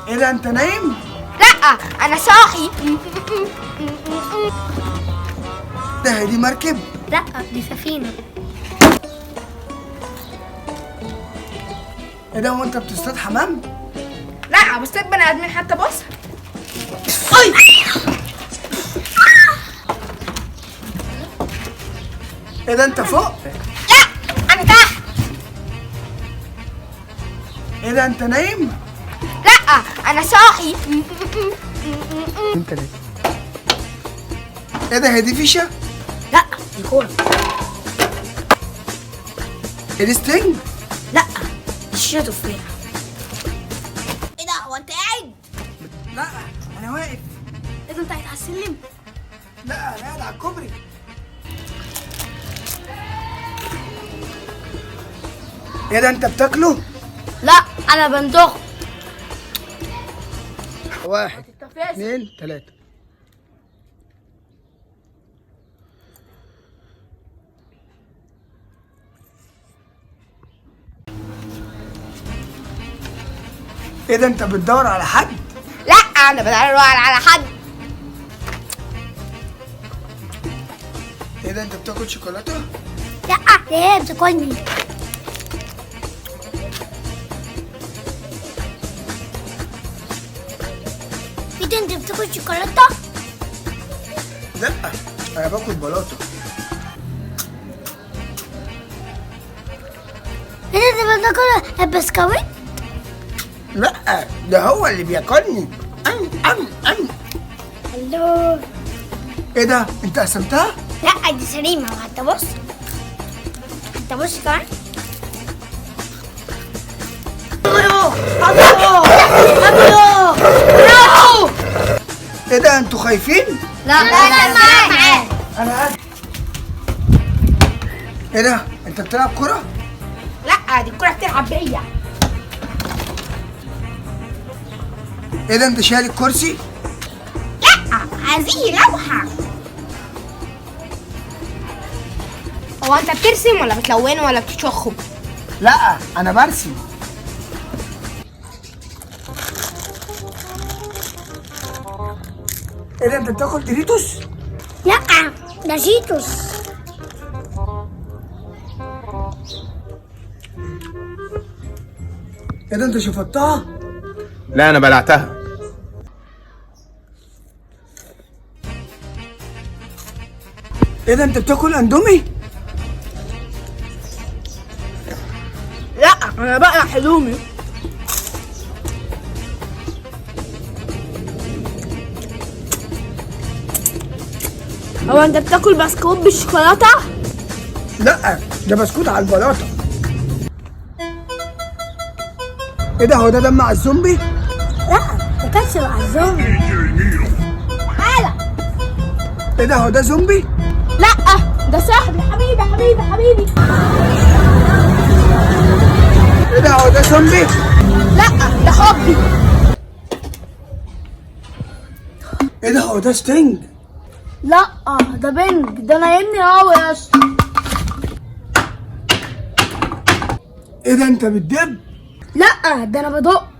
ايه ده انت نايم؟ لا انا صاحي. ده هي دي مركب؟ لا دي سفينة. ايه ده وانت بتصطاد حمام؟ لا بصيت بني ادمين حتى بص. اي ايه ده انت فوق؟ لا انا تحت. ايه ده انت نايم؟ لا انا صاحي. انت نايم. ايه ده هي دي فيشة؟ لا دي كورة. ايه دي ستينج؟ لا دي شيشة تفاح. ايه ده هو انت قاعد؟ لا انا واقف. ايه ده انت قاعد على السلم؟ لا انا قاعد على الكوبري. ايه ده انت بتاكله؟ لا انا بندخ. 1 2 3. ايه ده انت بتدور على حد؟ لا انا بدور على حد. ايه ده انت بتاكل شوكولاته؟ لا هي بتاكلني. ايه ده انت بتاكل شوكولاته؟ لا انا باكل بلاطه. ايه ده انت بتاكل البسكويت؟ لا ده هو اللي بياكلني. ام. الو. ايه ده انت قسمتها؟ لا دي سليمة. انت بص. انت بص كمان. ايه ده انتوا خايفين؟ لا انا معاك. انا قاعد. ايه ده انت بتلعب كرة؟ لا دي الكرة بتلعب بيا. ايه ده انت شايل الكرسي؟ لا هذه لوحة. هو انت بترسم ولا بتلونه ولا بتشخه؟ لا انا برسم. ايه ده انت بتاكل دوريتوس؟ لا ده جيتوس. ايه ده انت شفطتها؟ لا انا بلعتها. ايه ده انت بتاكل اندومي؟ لا انا بقى حلومي. هو انت بتاكل بسكوت بالشوكولاته؟ لا ده بسكوت على البلاطه. ايه ده هو ده دم على الزومبي؟ لا ده كاتشب على الزومبي. تعالى. ايه ده هو ده زومبي؟ لا ده صاحبي حبيبي. ايه ده هو ده زومبي؟ لا ده حبي. ايه ده هو ده ستينج؟ لا ده بنج. ده نايمني قوي يا اسطى. ايه ده انت بتدب؟ لا ده انا بدق.